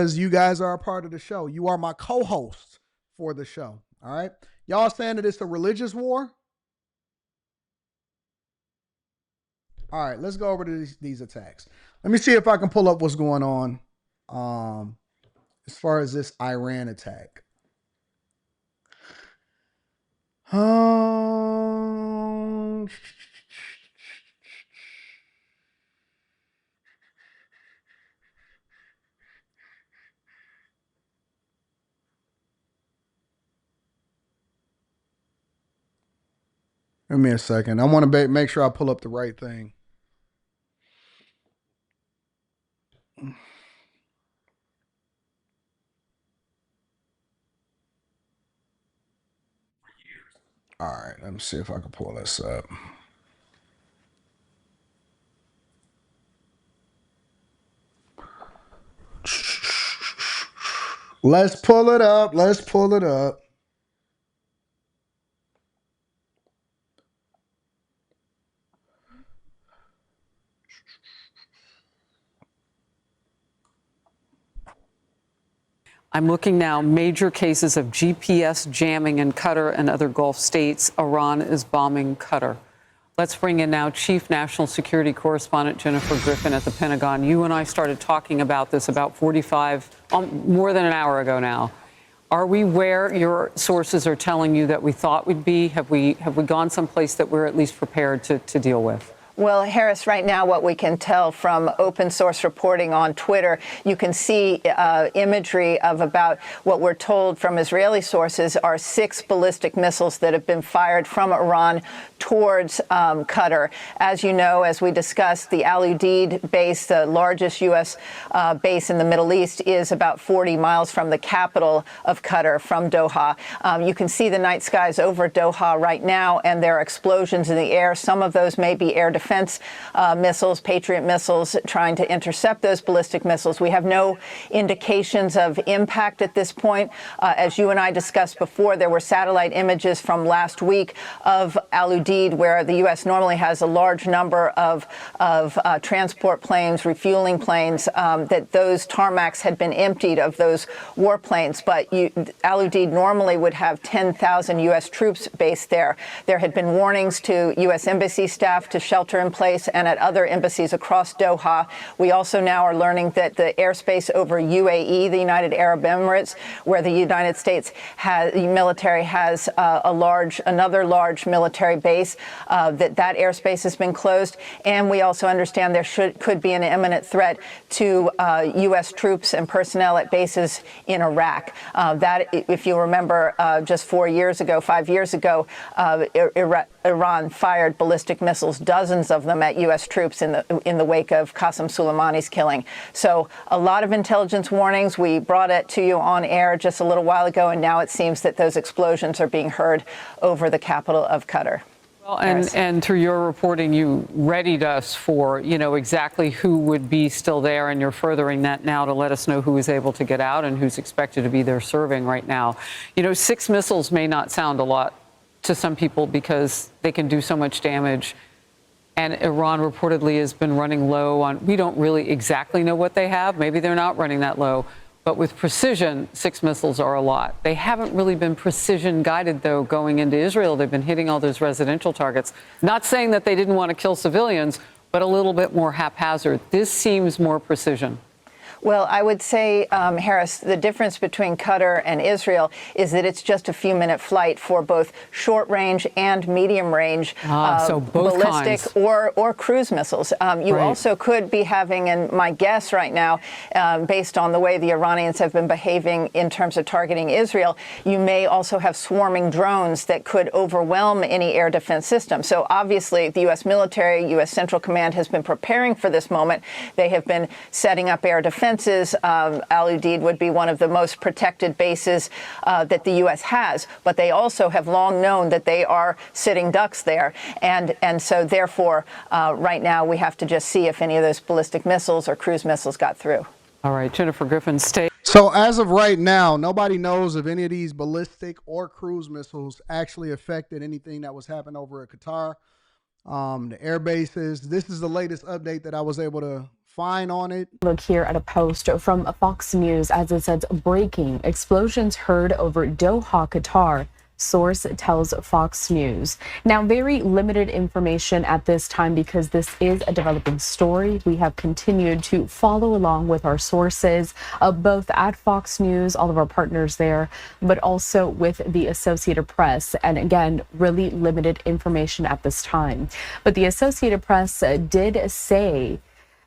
because you guys are a part of the show. You are my co-hosts for the show. All right. Y'all saying that it's a religious war? All right, let's go over to these attacks. Let me see if I can pull up what's going on as far as this Iran attack. Give me a second. I want to make sure I pull up the right thing. All right, let me see if I can pull this up. Let's pull it up. Let's pull it up. I'm looking now, major cases of GPS jamming in Qatar and other Gulf states. Iran is bombing Qatar. Let's bring in now Chief National Security Correspondent Jennifer Griffin at the Pentagon. You and I started talking about this about more than an hour ago now. Are we where your sources are telling you that we thought we'd be? Have we gone someplace that we're at least prepared to deal with? Well, Harris, right now, what we can tell from open source reporting on Twitter, you can see imagery of about what we're told from Israeli sources are 6 ballistic missiles that have been fired from Iran towards Qatar. As you know, as we discussed, the Al Udeid base, the largest U.S. Base in the Middle East, is about 40 miles from the capital of Qatar, from Doha. You can see the night skies over Doha right now, and there are explosions in the air. Some of those may be air defense missiles, Patriot missiles, trying to intercept those ballistic missiles. We have no indications of impact at this point. As you and I discussed before, there were satellite images from last week of Al Udeid, where the U.S. normally has a large number of transport planes, refueling planes, that those tarmacs had been emptied of those warplanes. But Al Udeid normally would have 10,000 U.S. troops based there. There had been warnings to U.S. embassy staff to shelter in place and at other embassies across Doha. We also now are learning that the airspace over UAE, the United Arab Emirates, where the United States military has another large military base, that airspace has been closed. And we also understand there could be an imminent threat to U.S. troops and personnel at bases in Iraq. That, if you remember, just 5 years ago, Iran fired ballistic missiles, dozens of them, at U.S. troops in the wake of Qasem Soleimani's killing. So a lot of intelligence warnings. We brought it to you on air just a little while ago, and now it seems that those explosions are being heard over the capital of Qatar. Well, and through your reporting, you readied us for, exactly who would be still there, and you're furthering that now to let us know who is able to get out and who's expected to be there serving right now. 6 missiles may not sound a lot to some people because they can do so much damage. And Iran reportedly has been running low on, we don't really exactly know what they have. Maybe they're not running that low. But with precision, 6 missiles are a lot. They haven't really been precision guided, though, going into Israel. They've been hitting all those residential targets. Not saying that they didn't want to kill civilians, but a little bit more haphazard. This seems more precision. Well, I would say, Harris, the difference between Qatar and Israel is that it's just a few-minute flight for both short-range and medium-range so both ballistic kinds. or cruise missiles. You also could be having, and my guess right now, based on the way the Iranians have been behaving in terms of targeting Israel, you may also have swarming drones that could overwhelm any air defense system. So obviously, the U.S. military, U.S. Central Command has been preparing for this moment. They have been setting up air defense. Al Udeid would be one of the most protected bases that the U.S. has, but they also have long known that they are sitting ducks there. And so therefore, right now, we have to just see if any of those ballistic missiles or cruise missiles got through. All right, Jennifer Griffin, stay. So as of right now, nobody knows if any of these ballistic or cruise missiles actually affected anything that was happening over at Qatar, the air bases. This is the latest update that I was able to fine on it. Look here at a post from Fox News as it says, breaking explosions heard over Doha, Qatar. Source tells Fox News. Now, very limited information at this time because this is a developing story. We have continued to follow along with our sources, both at Fox News, all of our partners there, but also with the Associated Press. And again, really limited information at this time. But the Associated Press did say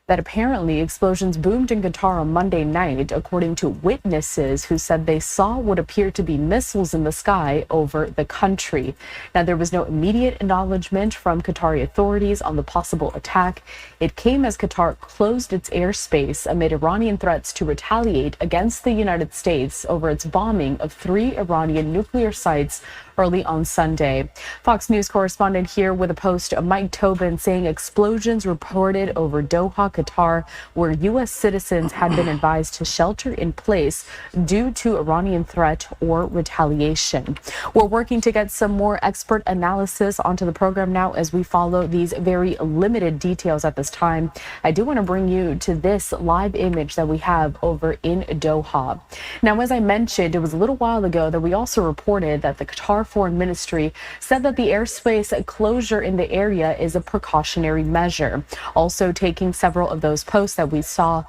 that apparently explosions boomed in Qatar on Monday night, according to witnesses who said they saw what appeared to be missiles in the sky over the country. Now, there was no immediate acknowledgement from Qatari authorities on the possible attack. It came as Qatar closed its airspace amid Iranian threats to retaliate against the United States over its bombing of 3 Iranian nuclear sites early on Sunday. Fox News correspondent here with a post, Mike Tobin, saying explosions reported over Doha, Qatar, where U.S. citizens had been advised to shelter in place due to Iranian threat or retaliation. We're working to get some more expert analysis onto the program now as we follow these very limited details at this time. I do want to bring you to this live image that we have over in Doha. Now, as I mentioned, it was a little while ago that we also reported that the Qatar Foreign Ministry said that the airspace closure in the area is a precautionary measure, also taking several of those posts that we saw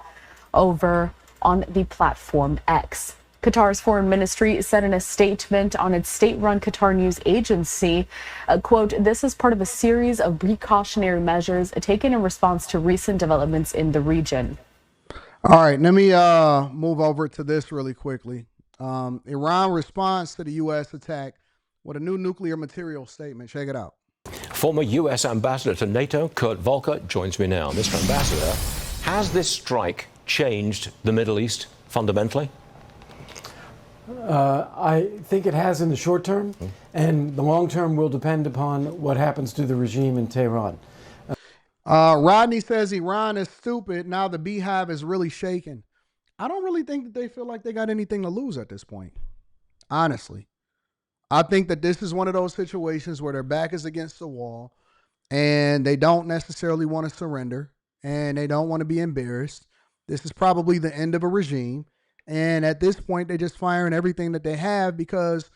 over on the platform X. Qatar's foreign ministry said in a statement on its state-run Qatar news agency, quote, "This is part of a series of precautionary measures taken in response to recent developments in the region." All right, let me move over to this really quickly. Iran responds to the U.S. attack with a new nuclear material statement. Check it out. Former U.S. Ambassador to NATO, Kurt Volker, joins me now. Mr. Ambassador, has this strike changed the Middle East fundamentally? I think it has in the short term, and the long term will depend upon what happens to the regime in Tehran. Rodney says Iran is stupid. Now the beehive is really shaking. I don't really think that they feel like they got anything to lose at this point. Honestly, I think that this is one of those situations where their back is against the wall and they don't necessarily want to surrender and they don't want to be embarrassed. This is probably the end of a regime. And at this point, they're just firing everything that they have because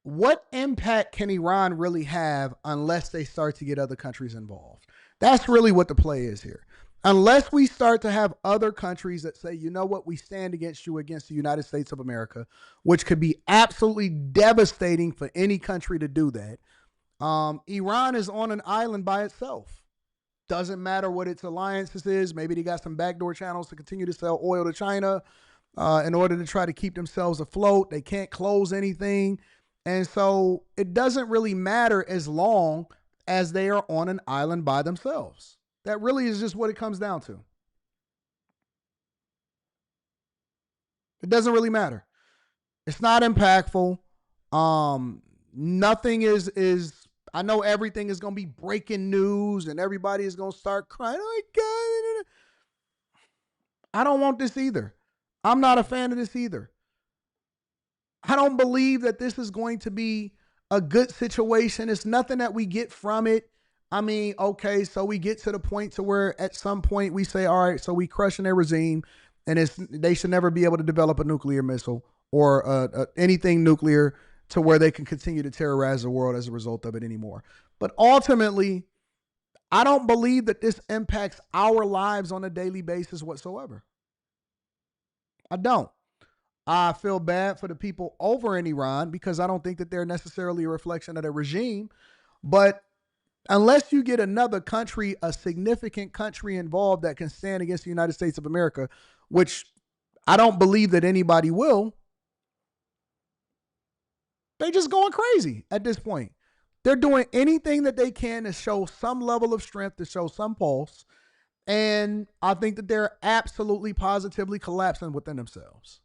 what impact can Iran really have unless they start to get other countries involved? That's really what the play is here. Unless we start to have other countries that say, you know what, we stand against you against the United States of America, which could be absolutely devastating for any country to do that. Iran is on an island by itself. Doesn't matter what its alliances is. Maybe they got some backdoor channels to continue to sell oil to China in order to try to keep themselves afloat. They can't close anything. And so it doesn't really matter as long as they are on an island by themselves. That really is just what it comes down to. It doesn't really matter. It's not impactful. Nothing is I know everything is going to be breaking news and everybody is going to start crying. Oh my God. I don't want this either. I'm not a fan of this either. I don't believe that this is going to be a good situation. It's nothing that we get from it. I mean, okay, so we get to the point to where at some point we say, all right, so we crushing their regime and they should never be able to develop a nuclear missile or anything nuclear to where they can continue to terrorize the world as a result of it anymore. But ultimately, I don't believe that this impacts our lives on a daily basis whatsoever. I don't. I feel bad for the people over in Iran because I don't think that they're necessarily a reflection of the regime. But unless you get another country, a significant country involved that can stand against the United States of America, which I don't believe that anybody will, they're just going crazy at this point. They're doing anything that they can to show some level of strength, to show some pulse. And I think that they're absolutely, positively collapsing within themselves.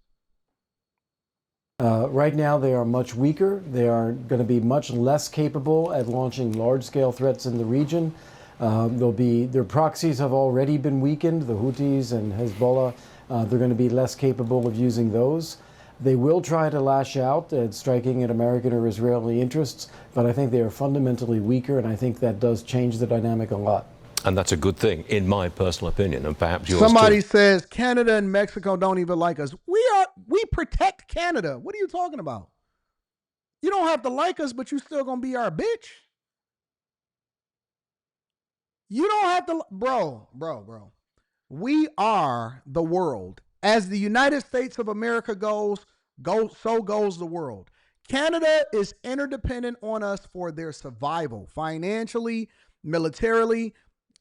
Right now, they are much weaker. They are going to be much less capable at launching large-scale threats in the region. Their proxies have already been weakened, the Houthis and Hezbollah. They're going to be less capable of using those. They will try to lash out at striking at American or Israeli interests, but I think they are fundamentally weaker, and I think that does change the dynamic a lot. And that's a good thing, in my personal opinion, and perhaps yours Somebody too. says Canada and Mexico don't even like us. We protect Canada. What are you talking about? You don't have to like us, but you still gonna be our bitch. You don't have to, bro. We are the world. As the United States of America so goes the world. Canada is interdependent on us for their survival, financially, militarily.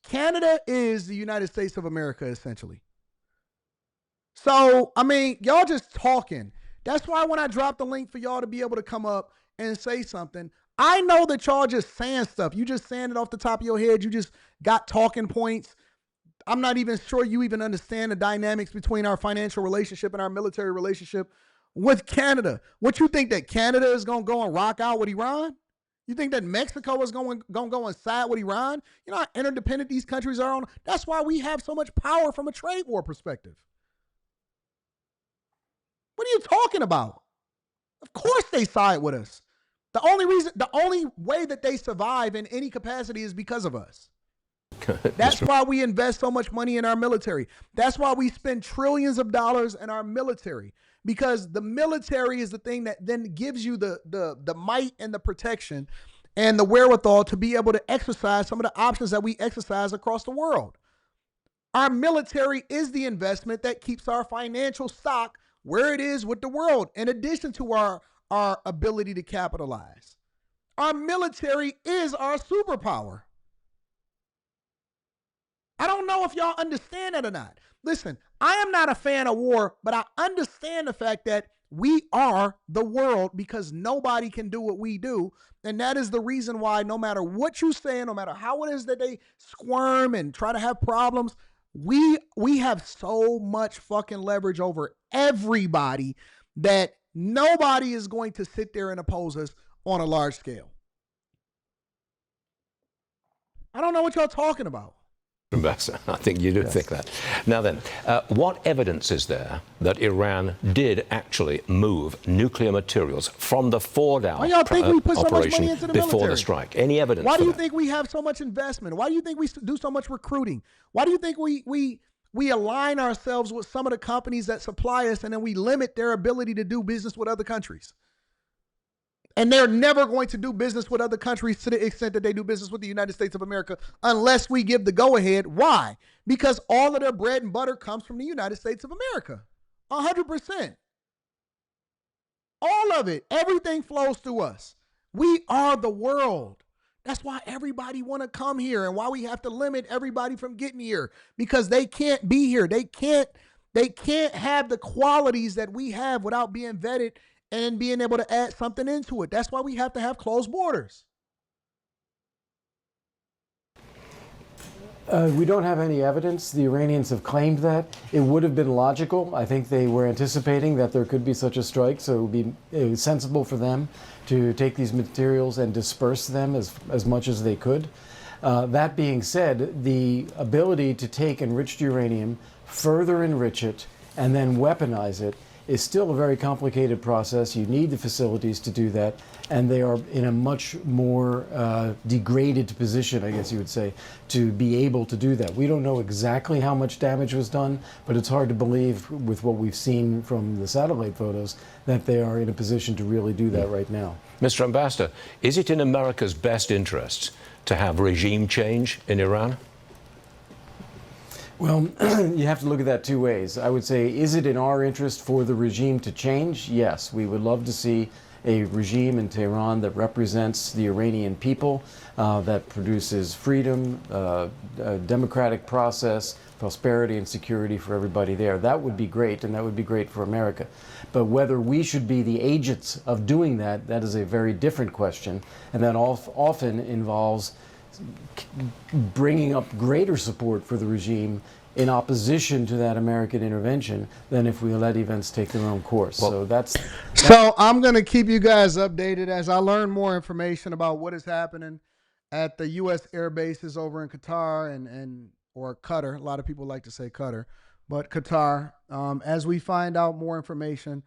Canada is the United States of America, essentially. So, I mean, y'all just talking. That's why when I dropped the link for y'all to be able to come up and say something, I know that y'all just saying stuff. You just saying it off the top of your head. You just got talking points. I'm not even sure you even understand the dynamics between our financial relationship and our military relationship with Canada. What you think that Canada is going to go and rock out with Iran? You think that Mexico is going to go and side with Iran? You know how interdependent these countries are on? That's why we have so much power from a trade war perspective. What are you talking about? Of course they side with us. The only way that they survive in any capacity is because of us. That's why we invest so much money in our military. That's why we spend trillions of dollars in our military, because the military is the thing that then gives you the might and the protection and the wherewithal to be able to exercise some of the options that we exercise across the world. Our military is the investment that keeps our financial stock where it is with the world, in addition to our ability to capitalize. Our military is our superpower. I don't know if y'all understand that or not. Listen, I am not a fan of war, but I understand the fact that we are the world because nobody can do what we do. And that is the reason why no matter what you say, no matter how it is that they squirm and try to have problems, we have so much fucking leverage over everybody that nobody is going to sit there and oppose us on a large scale. I don't know what y'all talking about. Ambassador, I think you do think that. Now then, what evidence is there that Iran did actually move nuclear materials from the forward-out Why y'all think we put so much operation money into the before military? the strike? Any evidence? Why do you that? think we have so much investment? Why do you think we do so much recruiting? Why do you think we align ourselves with some of the companies that supply us and then we limit their ability to do business with other countries? And they're never going to do business with other countries to the extent that they do business with the United States of America unless we give the go-ahead. Why? Because all of their bread and butter comes from the United States of America. 100%. All of it. Everything flows through us. We are the world. That's why everybody want to come here and why we have to limit everybody from getting here, because they can't be here. They can't have the qualities that we have without being vetted and being able to add something into it. That's why we have to have closed borders. We don't have any evidence. The Iranians have claimed that. It would have been logical. I think they were anticipating that there could be such a strike, so it would be sensible for them to take these materials and disperse them as much as they could. That being said, the ability to take enriched uranium, further enrich it, and then weaponize it is still a very complicated process. You need the facilities to do that, and they are in a much more degraded position, I guess you would say, to be able to do that. We don't know exactly how much damage was done, but it's hard to believe with what we've seen from the satellite photos that they are in a position to really do that right now. Mr. Ambassador, is it in America's best interest to have regime change in Iran? Well, you have to look at that two ways. I would say, is it in our interest for the regime to change? Yes, we would love to see a regime in Tehran that represents the Iranian people, that produces freedom, a democratic process, prosperity and security for everybody there. That would be great, and that would be great for America. But whether we should be the agents of doing that, that is a very different question, and that often involves bringing up greater support for the regime in opposition to that American intervention than if we let events take their own course. Well, so I'm going to keep you guys updated as I learn more information about what is happening at the U.S. air bases over in Qatar or Qatar. A lot of people like to say Qatar, but Qatar. As we find out more information,